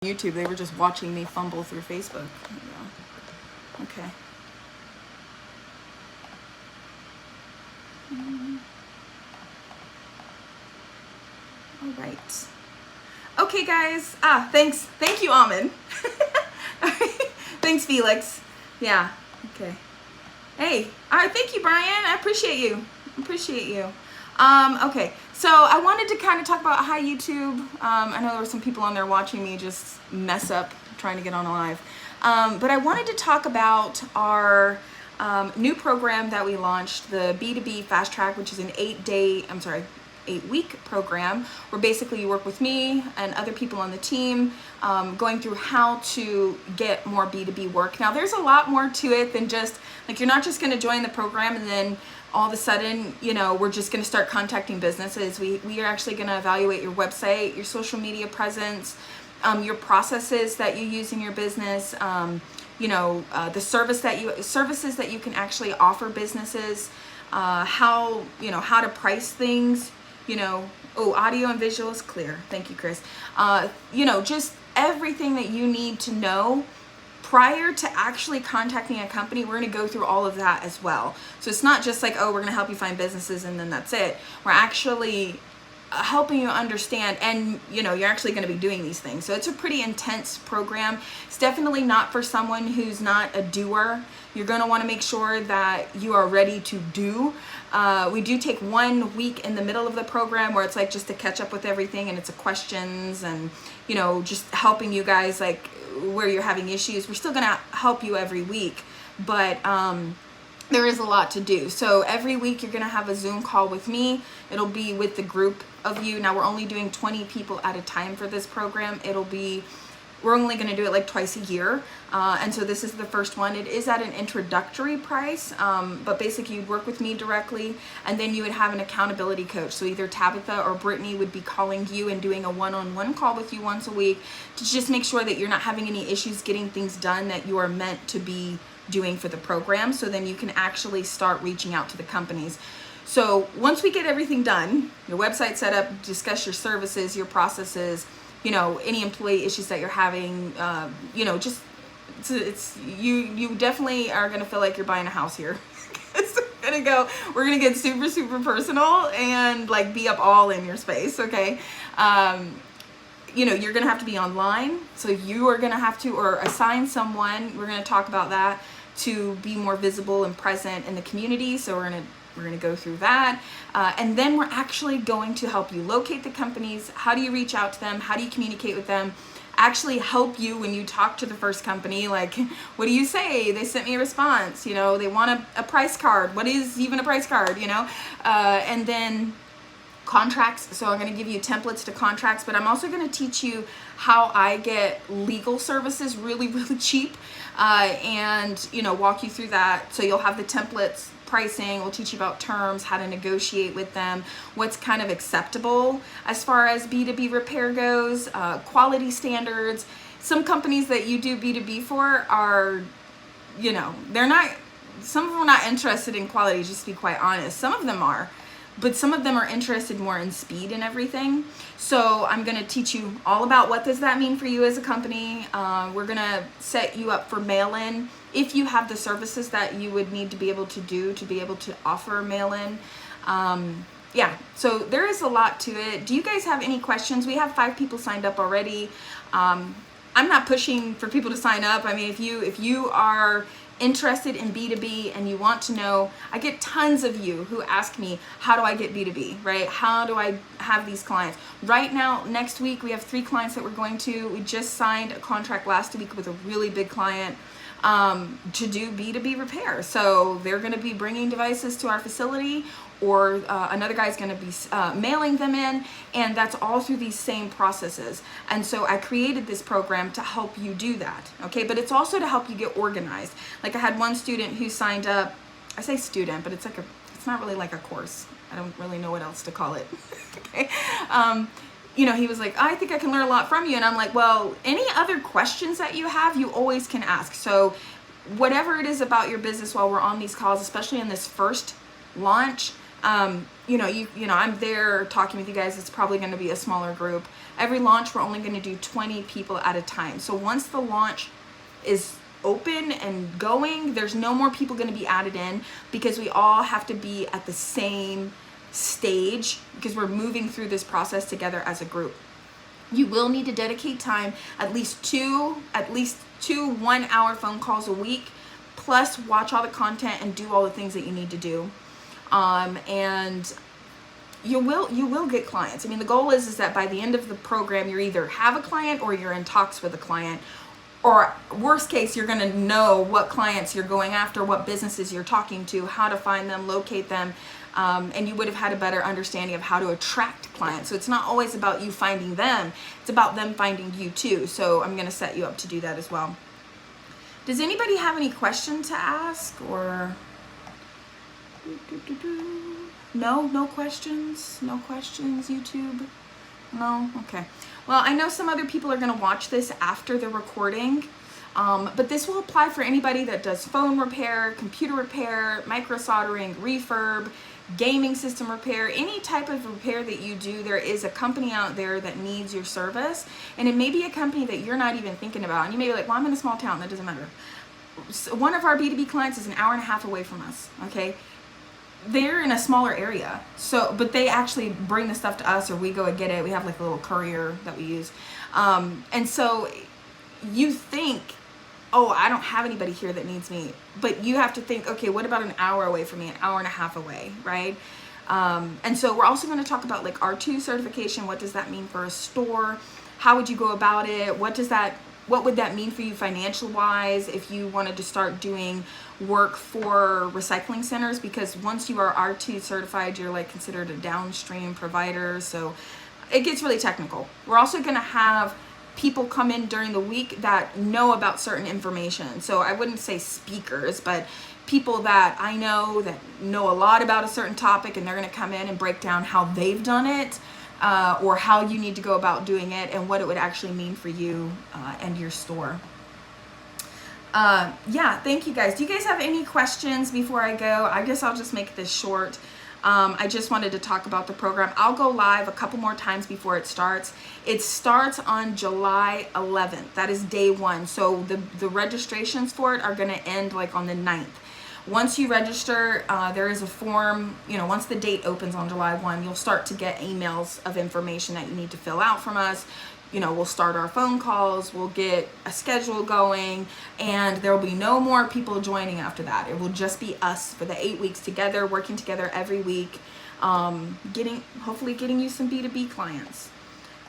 YouTube. They were just watching me fumble through Facebook. Yeah. Okay. All right. Okay, guys. Thanks. Thank you, Amin. Thanks, Felix. Yeah. Okay. Hey. All right. Thank you, Brian. I appreciate you. Okay. So I wanted to kind of talk about how YouTube. I know there were some people on there watching me just mess up trying to get on live. But I wanted to talk about our new program that we launched, the B2B Fast Track, which is an 8-week program where basically you work with me and other people on the team going through how to get more B2B work. Now there's a lot more to it than just like, you're not just going to join the program and then all of a sudden, you know, we're just going to start contacting businesses. We are actually going to evaluate your website, your social media presence, your processes that you use in your business, the services that you can actually offer businesses, how to price things, audio and visual is clear. Thank you, Chris. Just everything that you need to know prior to actually contacting a company. We're going to go through all of that as well. So it's not just like, oh, we're going to help you find businesses and then that's it. We're actually helping you understand, and you're actually going to be doing these things. So it's a pretty intense program. It's definitely not for someone who's not a doer. You're going to want to make sure that you are ready to do. We do take 1 week in the middle of the program where it's like just to catch up with everything, and it's a questions and just helping you guys like where you're having issues. We're still going to help you every week, but there is a lot to do. So every week you're going to have a Zoom call with me. It'll be with the group of you. Now we're only doing 20 people at a time for this program. We're only going to do it like twice a year. And so this is the first one. It is at an introductory price, but basically you'd work with me directly, and then you would have an accountability coach. So either Tabitha or Brittany would be calling you and doing a one-on-one call with you once a week to just make sure that you're not having any issues getting things done that you are meant to be doing for the program. So then you can actually start reaching out to the companies. So once we get everything done, your website set up, discuss your services, your processes, any employee issues that you're having, you definitely are going to feel like you're buying a house here. We're going to get super, super personal and like be up all in your space. Okay. You're going to have to be online. So you are going to have to, or assign someone, we're going to talk about that, to be more visible and present in the community. So we're going to go through that. And then we're actually going to help you locate the companies. How do you reach out to them? How do you communicate with them? Actually help you when you talk to the first company. Like, what do you say? They sent me a response. They want a price card. What is even a price card? And then contracts. So I'm going to give you templates to contracts, but I'm also going to teach you how I get legal services really, really cheap, and walk you through that. So you'll have the templates, pricing. We'll teach you about terms, how to negotiate with them, what's kind of acceptable as far as B2B repair goes, quality standards. Some companies that you do B2B for are, they're not, some of them are not interested in quality, just to be quite honest. Some of them are. But some of them are interested more in speed and everything. So I'm going to teach you all about what does that mean for you as a company. We're going to set you up for mail-in if you have the services that you would need to be able to do to be able to offer mail-in. So there is a lot to it. Do you guys have any questions? We have 5 people signed up already. I'm not pushing for people to sign up. I mean, if you are interested in B2B and you want to know, I get tons of you who ask me, how do I get B2B, right? How do I have these clients? Right now, next week, we have 3 clients that we're going to. We just signed a contract last week with a really big client to do B2B repair. So they're going to be bringing devices to our facility, or another guy's going to be mailing them in, and that's all through these same processes. And so I created this program to help you do that, okay? But it's also to help you get organized. Like I had one student who signed up. I say student, but it's not really like a course. I don't really know what else to call it. Okay. He was like, I think I can learn a lot from you. And I'm like, well, any other questions that you have, you always can ask. So whatever it is about your business while we're on these calls, especially in this first launch, I'm there talking with you guys. It's probably going to be a smaller group. Every launch, we're only going to do 20 people at a time. So once the launch is open and going, there's no more people going to be added in, because we all have to be at the same stage, because we're moving through this process together as a group. You will need to dedicate time, at least two 1-hour phone calls a week, plus watch all the content and do all the things that you need to do. And you will get clients. I mean, the goal is that by the end of the program, you either have a client or you're in talks with a client, or worst case, you're going to know what clients you're going after, what businesses you're talking to, how to find them, locate them, and you would have had a better understanding of how to attract clients. So it's not always about you finding them, it's about them finding you too. So I'm going to set you up to do that as well. Does anybody have any question to ask, or no questions, YouTube? No? Okay. Well, I know some other people are going to watch this after the recording, but this will apply for anybody that does phone repair, computer repair, micro soldering, refurb, gaming system repair, any type of repair that you do. There is a company out there that needs your service, and it may be a company that you're not even thinking about. And you may be like, well, I'm in a small town, that doesn't matter. So one of our B2B clients is an hour and a half away from us, okay? They're in a smaller area, so, but they actually bring the stuff to us, or we go and get it. We have like a little courier that we use. And so you think, oh, I don't have anybody here that needs me, but you have to think, okay, what about an hour away from me, an hour and a half away, right? And so we're also going to talk about like R2 certification. What does that mean for a store? How would you go about it? What would that mean for you financial wise if you wanted to start doing work for recycling centers? Because once you are R2 certified, you're like considered a downstream provider. So it gets really technical. We're also going to have people come in during the week that know about certain information. So I wouldn't say speakers, but people that I know that know a lot about a certain topic, and they're going to come in and break down how they've done it. Or how you need to go about doing it, and what it would actually mean for you and your store. Yeah, thank you guys. Do you guys have any questions before I go? I guess I'll just make this short. I just wanted to talk about the program. I'll go live a couple more times before it starts. It starts on July 11th. That is day one. So the registrations for it are going to end like on the 9th. Once you register, there is a form, once the date opens on July 1, you'll start to get emails of information that you need to fill out from us. We'll start our phone calls, we'll get a schedule going, and there will be no more people joining after that. It will just be us for the 8 weeks together, working together every week, hopefully getting you some B2B clients.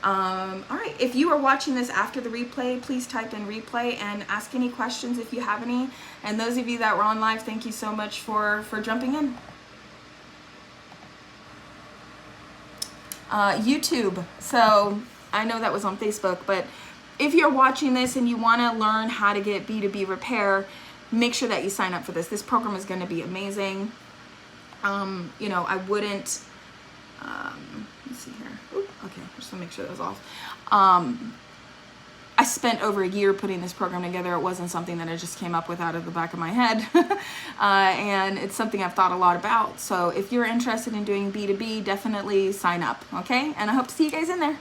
All right, if you are watching this after the replay, please type in replay and ask any questions if you have any. And those of you that were on live, thank you so much for jumping in. YouTube. So I know that was on Facebook, but if you're watching this and you want to learn how to get B2B repair, make sure that you sign up for this. This program is going to be amazing. I wouldn't, let's see here. Ooh, okay, just want to make sure that was off. I spent over a year putting this program together. It wasn't something that I just came up with out of the back of my head. And it's something I've thought a lot about. So if you're interested in doing B2B, definitely sign up, okay? And I hope to see you guys in there.